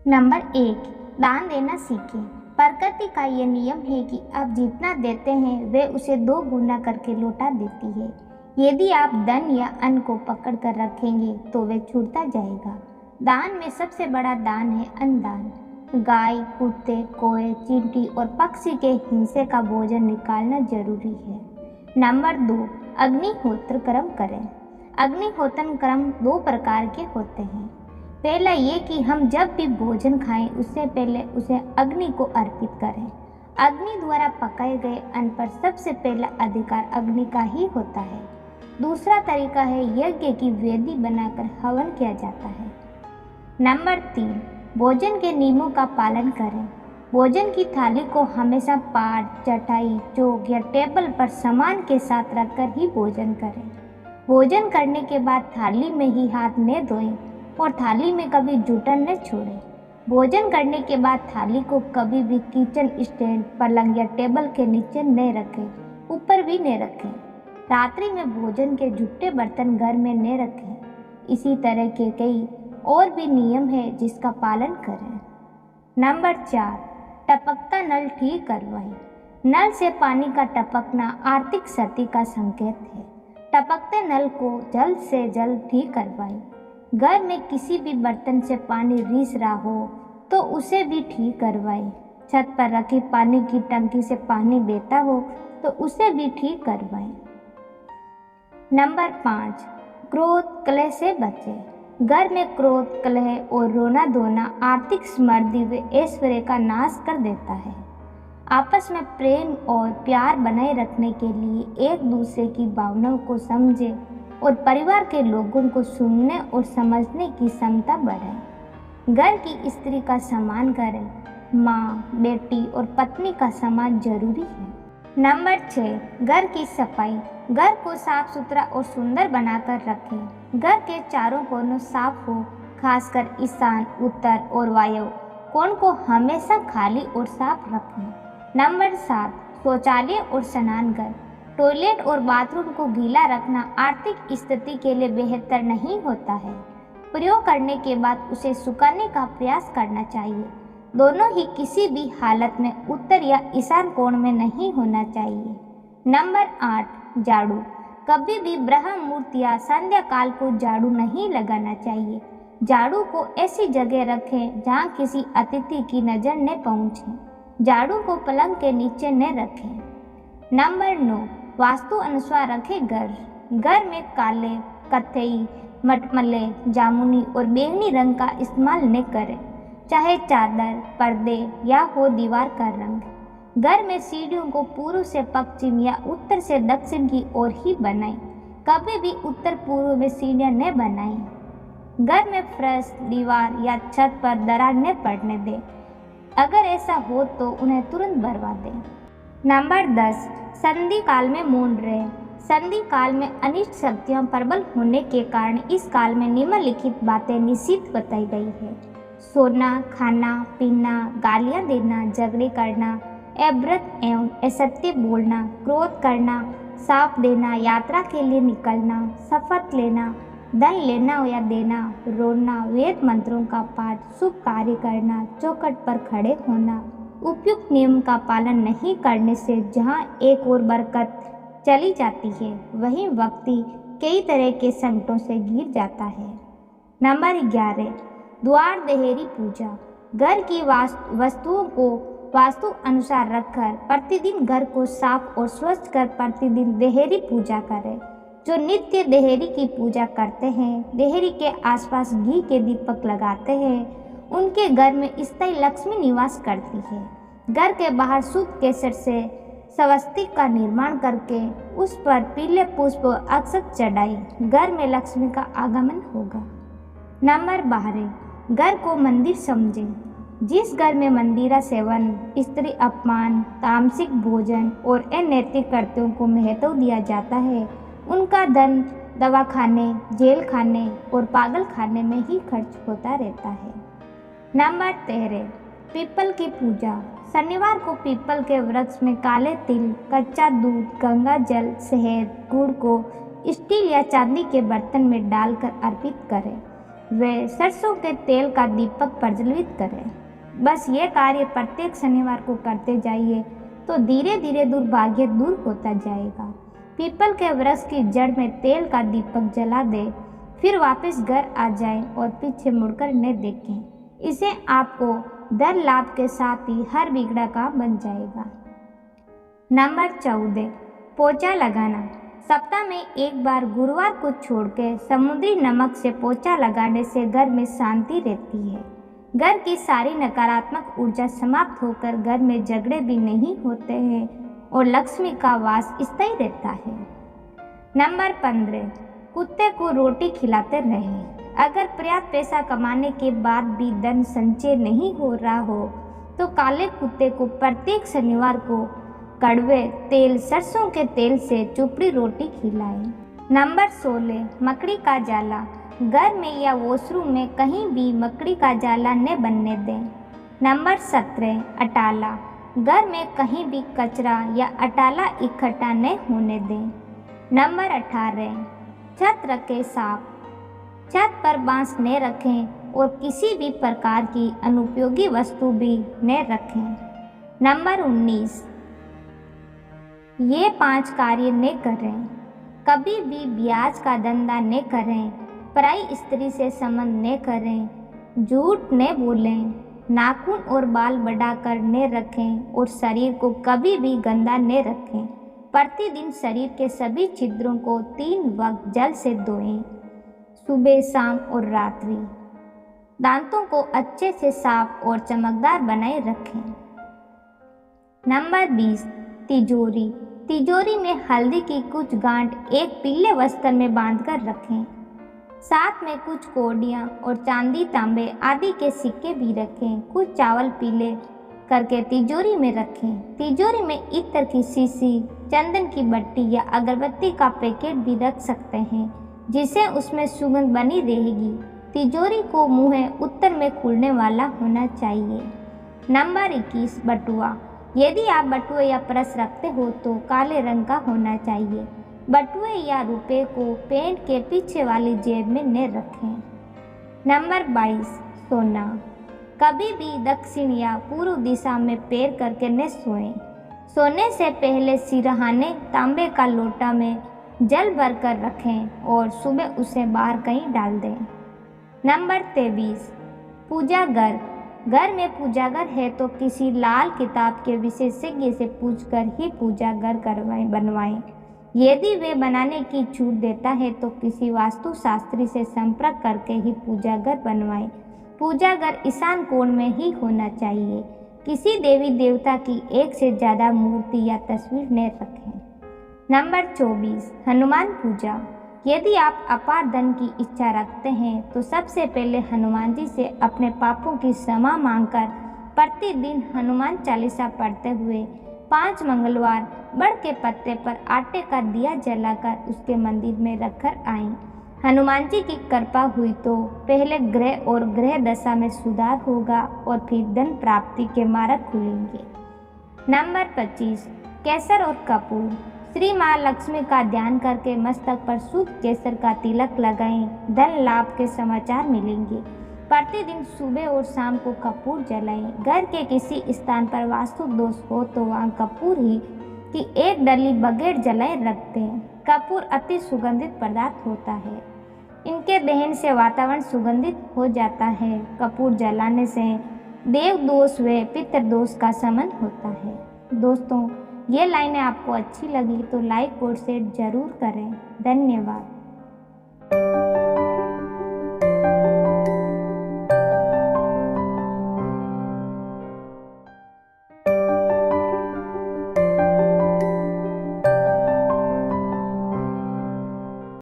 Number 1, दान देना सीखें। प्रकृति का ये नियम है कि आप जितना देते हैं वे उसे 2 गुना करके लौटा देती है। यदि आप धन या अन्न को पकड़ कर रखेंगे तो वे छूटता जाएगा। दान में सबसे बड़ा दान है अन्नदान। गाय, कुत्ते, कौवे, चींटी और पक्षी के हिस्से का भोजन निकालना जरूरी है। नंबर 2, अग्निहोत्र कर्म करें। अग्निहोत्र कर्म 2 प्रकार के होते हैं। पहला ये कि हम जब भी भोजन खाएं उससे पहले उसे अग्नि को अर्पित करें। अग्नि द्वारा पकाए गए अन्न पर सबसे पहला अधिकार अग्नि का ही होता है। दूसरा तरीका है यज्ञ की वेदी बनाकर हवन किया जाता है। नंबर 3, भोजन के नियमों का पालन करें। भोजन की थाली को हमेशा पाट, चटाई, चौक या टेबल पर सामान के साथ रखकर ही भोजन करें। भोजन करने के बाद थाली में ही हाथ न धोएं और थाली में कभी जूठन न छोड़ें। भोजन करने के बाद थाली को कभी भी किचन स्टैंड, पलंग या टेबल के नीचे न रखें, ऊपर भी न रखें। रात्रि में भोजन के जूठे बर्तन घर में न रखें। इसी तरह के कई और भी नियम है जिसका पालन करें। नंबर 4, टपकता नल ठीक करवाएं। नल से पानी का टपकना आर्थिक क्षति का संकेत है। टपकते नल को जल्द से जल्द ठीक करवाएं। घर में किसी भी बर्तन से पानी रिस रहा हो तो उसे भी ठीक करवाएं। छत पर रखी पानी की टंकी से पानी बहता हो तो उसे भी ठीक करवाएं। नंबर 5, क्रोध कलह से बचें। घर में क्रोध, कलह और रोना धोना आर्थिक समृद्धि व ऐश्वर्य का नाश कर देता है। आपस में प्रेम और प्यार बनाए रखने के लिए एक दूसरे की भावनाओं को समझें और परिवार के लोगों को सुनने और समझने की क्षमता बढ़ाएं। घर की स्त्री का सम्मान करें। माँ, बेटी और पत्नी का सम्मान जरूरी है। नंबर 6, घर की सफाई। घर को साफ सुथरा और सुंदर बनाकर रखें। घर के चारों कोनों साफ हो, खासकर ईशान, उत्तर और वायु कोण को हमेशा खाली और साफ रखें। नंबर 7, शौचालय और स्नानघर। टॉयलेट और बाथरूम को गीला रखना आर्थिक स्थिति के लिए बेहतर नहीं होता है। प्रयोग करने के बाद उसे सुखाने का प्रयास करना चाहिए। दोनों ही किसी भी हालत में उत्तर या ईशान कोण में नहीं होना चाहिए। नंबर 8, झाड़ू। कभी भी ब्रह्म मुहूर्त या संध्या काल को झाड़ू नहीं लगाना चाहिए। झाड़ू को ऐसी जगह रखें जहाँ किसी अतिथि की नज़र न पहुँचे। झाड़ू को पलंग के नीचे न रखें। नंबर 9, वास्तु अनुसार रखें घर। घर में काले, कत्थई, मटमैले, जामुनी और बैंगनी रंग का इस्तेमाल न करें, चाहे चादर, पर्दे या हो दीवार का रंग। घर में सीढ़ियों को पूर्व से पश्चिम या उत्तर से दक्षिण की ओर ही बनाएं। कभी भी उत्तर पूर्व में सीढ़ियां न बनाएं। घर में फर्श, दीवार या छत पर दरार न पड़ने दें। अगर ऐसा हो तो उन्हें तुरंत भरवा दें। नंबर 10, संधि काल में मौन रहें। संधि काल में अनिष्ट शक्तियाँ प्रबल होने के कारण इस काल में निम्नलिखित बातें निषिद्ध बताई गई है। सोना, खाना, पीना, गालियाँ देना, झगड़े करना, अव्रत एवं असत्य बोलना, क्रोध करना, साफ देना, यात्रा के लिए निकलना, शपथ लेना, धन लेना या देना, रोना, वेद मंत्रों का पाठ, शुभ कार्य करना, चौखट पर खड़े होना। उपयुक्त नियम का पालन नहीं करने से जहाँ एक और बरकत चली जाती है वहीं व्यक्ति कई तरह के संकटों से घिर जाता है। नंबर 11, द्वार देहरी पूजा। घर की वस्तुओं को वास्तु अनुसार रखकर प्रतिदिन घर को साफ और स्वच्छ कर प्रतिदिन देहरी पूजा करें। जो नित्य देहरी की पूजा करते हैं, देहरी के आसपास घी के दीपक लगाते हैं, उनके घर में स्थायी लक्ष्मी निवास करती है। घर के बाहर शुभ केसर से स्वस्तिक का निर्माण करके उस पर पीले पुष्प अक्षत चढ़ाई। घर में लक्ष्मी का आगमन होगा। नंबर 12, घर को मंदिर समझें। जिस घर में मंदिरा सेवन, स्त्री अपमान, तामसिक भोजन और अनैतिक कृत्यों को महत्व दिया जाता है, उनका धन दवाखाने, जेल खाने और पागल खाने में ही खर्च होता रहता है। नंबर 13, पीपल की पूजा। शनिवार को पीपल के वृक्ष में काले तिल, कच्चा दूध, गंगा जल, शहद, गुड़ को स्टील या चांदी के बर्तन में डालकर अर्पित करें। वे सरसों के तेल का दीपक प्रज्वलित करें। बस ये कार्य प्रत्येक शनिवार को करते जाइए तो धीरे धीरे दुर्भाग्य दूर होता जाएगा। पीपल के वृक्ष की जड़ में तेल का दीपक जला दें, फिर वापस घर आ जाएं और पीछे मुड़कर न देखें। इसे आपको धन लाभ के साथ ही हर बिगड़ा काम बन जाएगा। नंबर 14, पोछा लगाना। सप्ताह में एक बार गुरुवार को छोड़कर समुद्री नमक से पोछा लगाने से घर में शांति रहती है। घर की सारी नकारात्मक ऊर्जा समाप्त होकर घर में झगड़े भी नहीं होते हैं और लक्ष्मी का वास स्थायी रहता है। नंबर 15, कुत्ते को रोटी खिलाते रहें। अगर पर्याप्त पैसा कमाने के बाद भी धन संचय नहीं हो रहा हो तो काले कुत्ते को प्रत्येक शनिवार को कड़वे तेल सरसों के तेल से चुपड़ी रोटी खिलाएं। नंबर 16, मकड़ी का जाला। घर में या वॉशरूम में कहीं भी मकड़ी का जाला न बनने दें। नंबर 17, अटाला। घर में कहीं भी कचरा या अटाला इकट्ठा न होने दें। नंबर 18, छत रखें साफ। छत पर बांस न रखें और किसी भी प्रकार की अनुपयोगी वस्तु भी न रखें। नंबर 19, ये 5 कार्य न करें। कभी भी ब्याज का धंधा न करें, पराई स्त्री से संबंध न करें, झूठ न बोलें, नाखून और बाल बढ़ाकर न रखें और शरीर को कभी भी गंदा न रखें। प्रतिदिन शरीर के सभी छिद्रों को 3 वक्त जल से धोएं, सुबह, शाम और रात्रि। दांतों को अच्छे से साफ और चमकदार बनाए रखें। नंबर 20, तिजोरी। तिजोरी में हल्दी की कुछ गांठ एक पीले वस्त्र में बांधकर रखें। साथ में कुछ कौड़ियाँ और चांदी, तांबे आदि के सिक्के भी रखें। कुछ चावल पीले करके तिजोरी में रखें। तिजोरी में इत्र की शीशी, चंदन की बट्टी या अगरबत्ती का पैकेट भी रख सकते हैं, जिससे उसमें सुगंध बनी रहेगी। तिजोरी को मुंह उत्तर में खुलने वाला होना चाहिए। नंबर 21, बटुआ। यदि आप बटुए या पर्स रखते हो तो काले रंग का होना चाहिए। बटुए या रुपए को पैंट के पीछे वाली जेब में न रखें। नंबर 22, सोना। कभी भी दक्षिण या पूर्व दिशा में पैर करके न सोएं। सोने से पहले सिरहाने तांबे का लोटा में जल भरकर रखें और सुबह उसे बाहर कहीं डाल दें। नंबर 23, पूजा घर। घर में पूजा घर है तो किसी लाल किताब के विशेषज्ञ से पूछकर ही पूजा घर बनवाएं। यदि वे बनाने की छूट देता है तो किसी वास्तुशास्त्री से संपर्क करके ही पूजा घर बनवाएं। पूजा घर ईशान कोण में ही होना चाहिए। किसी देवी देवता की एक से ज़्यादा मूर्ति या तस्वीर न रखें। नंबर 24, हनुमान पूजा। यदि आप अपार धन की इच्छा रखते हैं तो सबसे पहले हनुमान जी से अपने पापों की क्षमा मांगकर प्रतिदिन हनुमान चालीसा पढ़ते हुए 5 मंगलवार बड़ के पत्ते पर आटे का दिया जलाकर उसके मंदिर में रखकर आएं। हनुमान जी की कृपा हुई तो पहले ग्रह और ग्रह दशा में सुधार होगा और फिर धन प्राप्ति के मार्ग खुलेंगे। नंबर 25, केसर और कपूर। श्री माँ लक्ष्मी का ध्यान करके मस्तक पर शुद्ध केसर का तिलक लगाएं। धन लाभ के समाचार मिलेंगे। प्रतिदिन सुबह और शाम को कपूर जलाएं। घर के किसी स्थान पर वास्तु दोष हो तो वहाँ कपूर ही की एक डली बगैर जलाए रखते हैं। कपूर अति सुगंधित पदार्थ होता है। इनके दहन से वातावरण सुगंधित हो जाता है। कपूर जलाने से देव दोष व पितृ दोष का शमन होता है। दोस्तों, ये लाइनें आपको अच्छी लगी तो लाइक और शेयर जरूर करें। धन्यवाद।